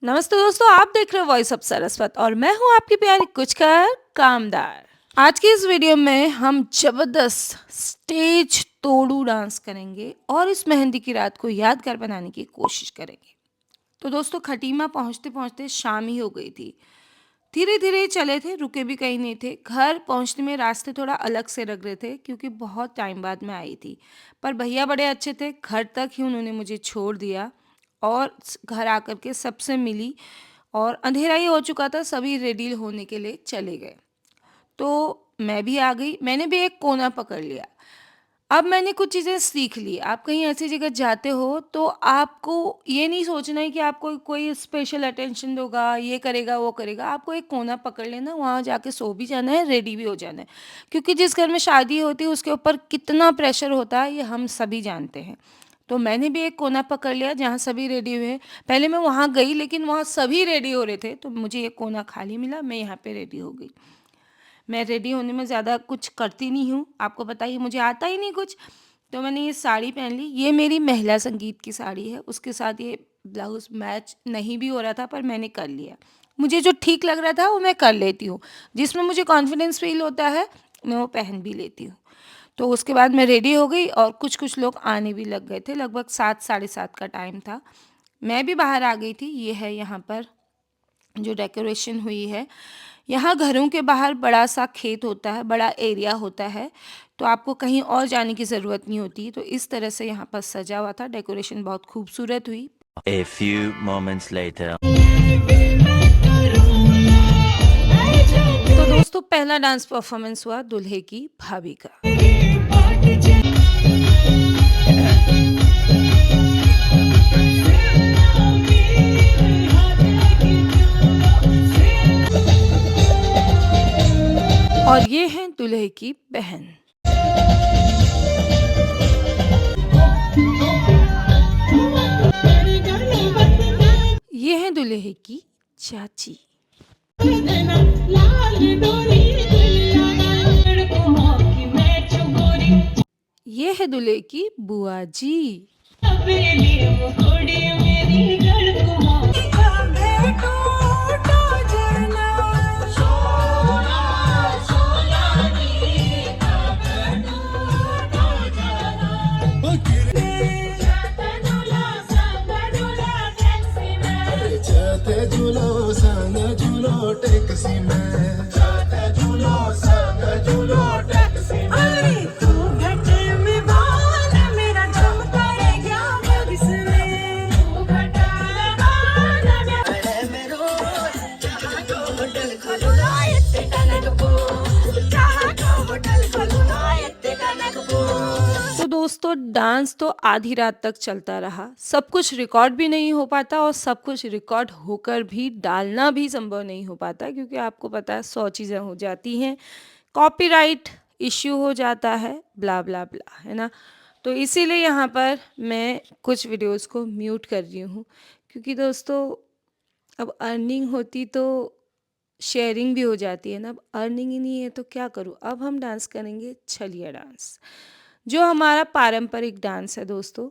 नमस्ते दोस्तों, आप देख रहे हो वॉइस ऑफ सरस्वत और मैं हूं आपकी प्यारी कुचकर कामदार। आज की इस वीडियो में हम जबरदस्त स्टेज तोड़ू डांस करेंगे और इस मेहंदी की रात को यादगार बनाने की कोशिश करेंगे। तो दोस्तों, खटीमा पहुंचते पहुंचते शाम ही हो गई थी। धीरे धीरे चले थे, रुके भी कहीं नहीं थे। घर पहुंचने में रास्ते थोड़ा अलग से लग रहे थे क्योंकि बहुत टाइम बाद मैं आई थी। पर भैया बड़े अच्छे थे, घर तक ही उन्होंने मुझे छोड़ दिया और घर आकर के सबसे मिली। और अंधेरा ही हो चुका था, सभी रेडी होने के लिए चले गए। तो मैं भी आ गई, मैंने भी एक कोना पकड़ लिया। अब मैंने कुछ चीज़ें सीख ली। आप कहीं ऐसी जगह जाते हो तो आपको ये नहीं सोचना है कि आपको कोई स्पेशल अटेंशन दोगा, ये करेगा वो करेगा। आपको एक कोना पकड़ लेना, वहाँ जाके सो भी जाना है, रेडी भी हो जाना है। क्योंकि जिस घर में शादी होती है उसके ऊपर कितना प्रेशर होता है ये हम सभी जानते हैं। तो मैंने भी एक कोना पकड़ लिया जहाँ सभी रेडी हुए हैं। पहले मैं वहाँ गई लेकिन वहाँ सभी रेडी हो रहे थे, तो मुझे एक कोना खाली मिला, मैं यहाँ पे रेडी हो गई। मैं रेडी होने में ज़्यादा कुछ करती नहीं हूँ, आपको पता ही, मुझे आता ही नहीं कुछ। तो मैंने ये साड़ी पहन ली, ये मेरी महिला संगीत की साड़ी है। उसके साथ ये ब्लाउज़ मैच नहीं भी हो रहा था पर मैंने कर लिया। मुझे जो ठीक लग रहा था वो मैं कर लेती हूँ, जिसमें मुझे कॉन्फिडेंस फील होता है मैं वो पहन भी लेती हूँ। तो उसके बाद मैं रेडी हो गई और कुछ लोग आने भी लग गए थे। लगभग 7 साढ़े 7 का टाइम था। मैं भी बाहर आ गई थी। ये है यहाँ पर जो डेकोरेशन हुई है। यहाँ घरों के बाहर बड़ा सा खेत होता है, बड़ा एरिया होता है, तो आपको कहीं और जाने की ज़रूरत नहीं होती। तो इस तरह से यहाँ पर सजा हुआ था, डेकोरेशन बहुत खूबसूरत हुई। A few moments later. तो दोस्तों, पहला डांस परफॉर्मेंस हुआ दूल्हे की भाभी का। और ये है दूल्हे की बहन। ये है दूल्हे की चाची। ये है दूल्हे की बुआ जी। झूलो संग झूलो टैक्सी में, झूलो संग झूलो टैक्सी में। अरे तू घटे में बाल मेरा झुमका रह गया बगिस में, तू घटा बाल मेरो जहाँ को होटल खोलू ना इत्ते टनक पो, जहाँ को होटल खोलू ना इत्ते टनक पो। तो दोस्तों, डांस तो आधी रात तक चलता रहा। सब कुछ रिकॉर्ड भी नहीं हो पाता और सब कुछ रिकॉर्ड होकर भी डालना भी संभव नहीं हो पाता, क्योंकि आपको पता है 100 चीज़ें हो जाती हैं, कॉपीराइट इश्यू हो जाता है, ब्ला ब्ला ब्ला, है ना। तो इसीलिए यहाँ पर मैं कुछ वीडियोस को म्यूट कर रही हूँ, क्योंकि दोस्तों अब अर्निंग होती तो शेयरिंग भी हो जाती है ना। अब अर्निंग ही नहीं है तो क्या करूँ। अब हम डांस करेंगे छलिया डांस, जो हमारा पारंपरिक डांस है दोस्तों,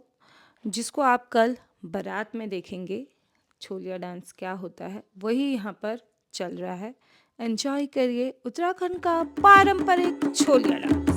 जिसको आप कल बारात में देखेंगे। छोलिया डांस क्या होता है वही यहाँ पर चल रहा है। एंजॉय करिए उत्तराखंड का पारंपरिक छोलिया डांस।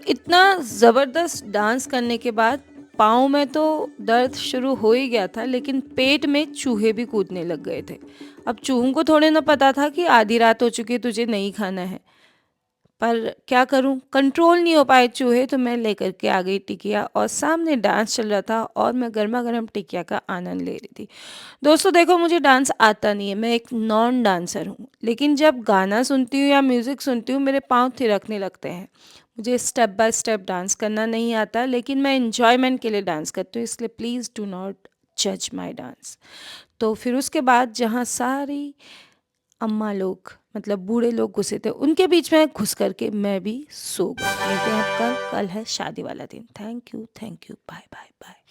इतना ज़बरदस्त डांस करने के बाद पाँव में तो दर्द शुरू हो ही गया था, लेकिन पेट में चूहे भी कूदने लग गए थे। अब चूहों को थोड़े ना पता था कि आधी रात हो चुकी है, तुझे नहीं खाना है। पर क्या करूं, कंट्रोल नहीं हो पाए चूहे, तो मैं लेकर के आ गई टिकिया और सामने डांस चल रहा था और मैं गर्मा गर्म टिकिया का आनंद ले रही थी। दोस्तों देखो, मुझे डांस आता नहीं है, मैं एक नॉन डांसर हूँ, लेकिन जब गाना सुनती हूँ या म्यूज़िक सुनती हूँ मेरे पाँव थिरकने लगते हैं। मुझे स्टेप बाय स्टेप डांस करना नहीं आता, लेकिन मैं इंजॉयमेंट के लिए डांस करती हूँ, इसलिए प्लीज़ डू नॉट जज माई डांस। तो फिर उसके बाद जहाँ सारी अम्मा लोग, मतलब बूढ़े लोग घुसे थे, उनके बीच में घुस करके मैं भी सो गई। मिलते हैं अब कल है शादी वाला दिन। Thank you, bye bye bye.